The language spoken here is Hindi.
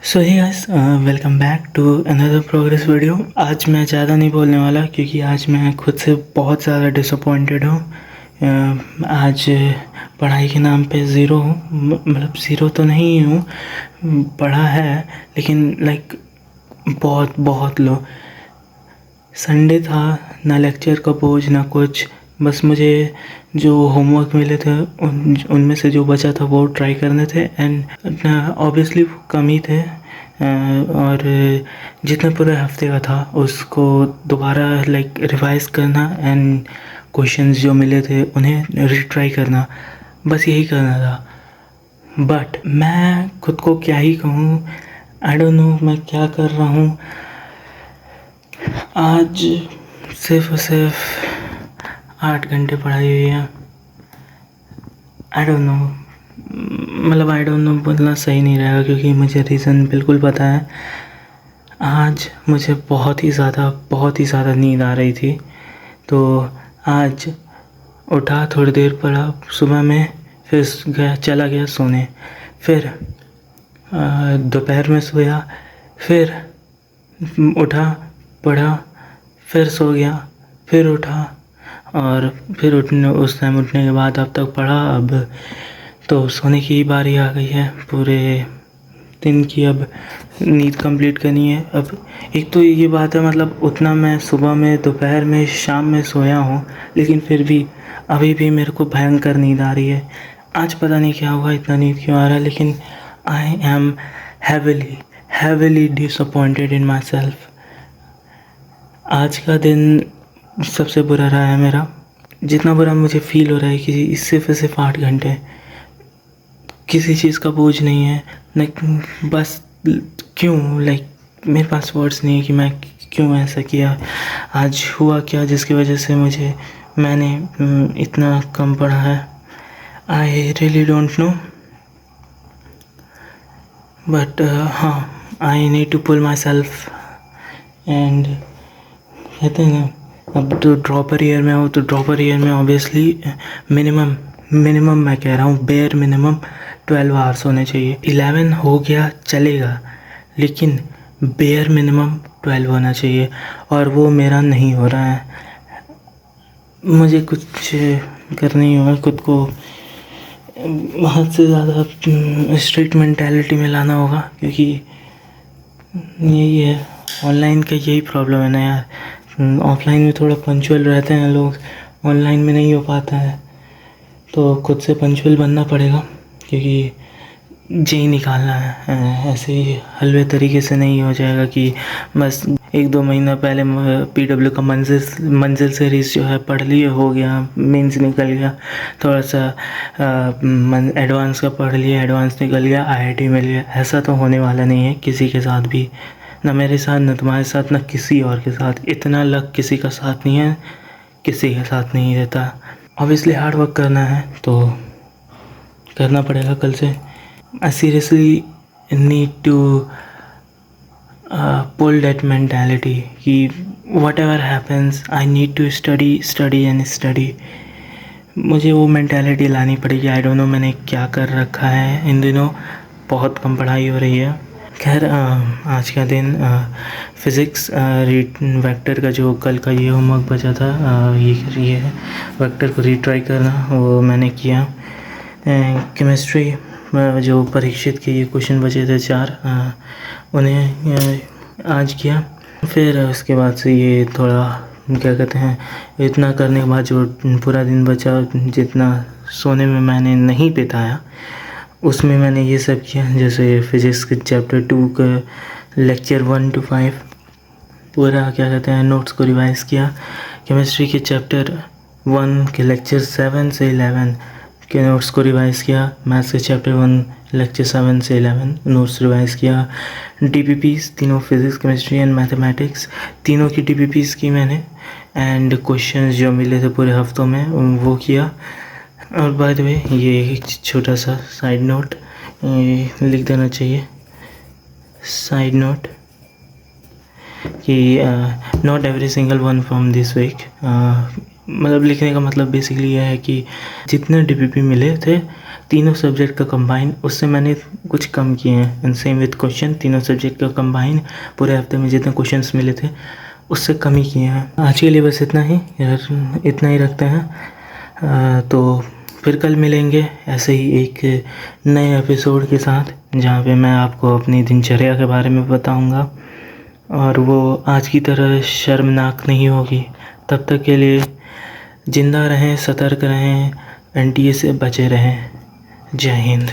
So hey guys, welcome back to another progress video. आज मैं ज़्यादा नहीं बोलने वाला क्योंकि आज मैं खुद से बहुत ज़्यादा डिसअपॉइंटेड हूँ। आज पढ़ाई के नाम पे ज़ीरो हूँ, मतलब ज़ीरो तो नहीं हूँ, पढ़ा है लेकिन लाइक बहुत बहुत लो। संडे था, ना लेक्चर का बोझ ना कुछ, बस मुझे जो होमवर्क मिले थे उनमें से जो बचा था वो ट्राई करने थे एंड ऑब्वियसली कम ही थे। और जितना पूरे हफ्ते का था उसको दोबारा लाइक रिवाइज करना एंड क्वेश्चंस जो मिले थे उन्हें रीट्राई करना, बस यही करना था। बट मैं खुद को क्या ही कहूँ, आई डोंट नो मैं क्या कर रहा हूँ। आज सिर्फ और सिर्फ 8 घंटे पढ़ाई हुई है। आई डोंट नो, मतलब आई डोंट नो बोलना सही नहीं रहेगा क्योंकि मुझे रीज़न बिल्कुल पता है। आज मुझे बहुत ही ज़्यादा नींद आ रही थी, तो आज उठा, थोड़ी देर पढ़ा सुबह में, फिर चला गया सोने, फिर दोपहर में सोया, फिर उठा, पढ़ा, फिर सो गया, फिर उठा और फिर उस टाइम उठने के बाद अब तक पढ़ा। अब तो सोने की बारी आ गई है। पूरे दिन की अब नींद कंप्लीट करनी है। अब एक तो ये बात है, मतलब उतना मैं सुबह में, दोपहर में, शाम में सोया हूँ, लेकिन फिर भी अभी भी मेरे को भयंकर नींद आ रही है। आज पता नहीं क्या हुआ, इतना नींद क्यों आ रहा है, लेकिन I am heavily disappointed in my self. आज का दिन सबसे बुरा रहा है मेरा। जितना बुरा मुझे फील हो रहा है कि सिर्फ 8 घंटे, किसी चीज़ का बोझ नहीं है, लाइक बस क्यों, लाइक मेरे पास वर्ड्स नहीं है कि मैं क्यों ऐसा किया। आज हुआ क्या जिसकी वजह से मैंने इतना कम पढ़ा है। I really don't know, but हाँ, I need to pull myself and कहते हैं ना, अब तो ड्रॉपर ईयर में हो तो ड्रॉपर ईयर में ऑब्वियसली मिनिमम मैं कह रहा हूँ, बेयर मिनिमम 12 आवर्स होने चाहिए। 11 हो गया चलेगा, लेकिन बेयर मिनिमम 12 होना चाहिए और वो मेरा नहीं हो रहा है। मुझे कुछ करना ही होगा, खुद को हद से ज़्यादा स्ट्रिक्ट मेंटालिटी में लाना होगा, क्योंकि यही है ऑनलाइन का, यही प्रॉब्लम है ना यार। ऑफलाइन में थोड़ा पंचुअल रहते हैं लोग, ऑनलाइन में नहीं हो पाता है, तो खुद से पंचुअल बनना पड़ेगा क्योंकि जी निकालना है। ऐसे ही हलवे तरीके से नहीं हो जाएगा कि बस 1-2 महीना पहले PW का मंजिल सीरीज़ जो है पढ़ लिए, हो गया, मेंस निकल गया, थोड़ा सा एडवांस का पढ़ लिया, एडवांस निकल गया, IIT मिल गया। ऐसा तो होने वाला नहीं है किसी के साथ भी, ना मेरे साथ, ना तुम्हारे साथ, ना किसी और के साथ। इतना लक किसी का साथ नहीं है, किसी के साथ नहीं रहता। ऑब्वियसली हार्ड वर्क करना है तो करना पड़ेगा कल से। I seriously need to pull that mentality कि whatever happens I need to study and study. मुझे वो मेंटालिटी लानी पड़ेगी। आई डोंट नो मैंने क्या कर रखा है इन दिनों, बहुत कम पढ़ाई हो रही है। खैर, आज का दिन फिज़िक्स वेक्टर का जो कल का ये होमवर्क बचा था, ये है वेक्टर को रीट्राई करना, वो मैंने किया। केमिस्ट्री जो परीक्षित के ये क्वेश्चन बचे थे 4, उन्हें आज किया। फिर उसके बाद से ये थोड़ा क्या कहते हैं, इतना करने के बाद जो पूरा दिन बचा, जितना सोने में मैंने नहीं बिताया उसमें मैंने ये सब किया। जैसे फिज़िक्स के चैप्टर 2 का लेक्चर 1 to 5 पूरा क्या कहते हैं नोट्स को रिवाइज़ किया। केमिस्ट्री के चैप्टर 1 के लेक्चर 7 से 11 के नोट्स को रिवाइज़ किया। मैथ्स के चैप्टर 1 लेक्चर 7 से 11 नोट्स रिवाइज़ किया। DPPs तीनों, फिज़िक्स, केमिस्ट्री एंड मैथमेटिक्स, तीनों की DPPs की मैंने, एंड क्वेश्चंस जो मिले थे पूरे हफ्तों में वो किया। और बाय द वे ये एक छोटा सा साइड नोट लिख देना चाहिए, साइड नोट, कि not every single one from this week. मतलब लिखने का मतलब बेसिकली यह है कि जितने DPP मिले थे तीनों सब्जेक्ट का कंबाइन, उससे मैंने कुछ कम किए हैं। एंड सेम विद क्वेश्चन, तीनों सब्जेक्ट का कंबाइन पूरे हफ्ते में जितने क्वेश्चंस मिले थे उससे कम ही किए हैं। आज के लिए बस इतना ही यार, इतना ही रखते हैं। तो फिर कल मिलेंगे ऐसे ही एक नए एपिसोड के साथ, जहाँ पे मैं आपको अपनी दिनचर्या के बारे में बताऊँगा और वो आज की तरह शर्मनाक नहीं होगी। तब तक के लिए जिंदा रहें, सतर्क रहें, एनटीए से बचे रहें। जय हिंद।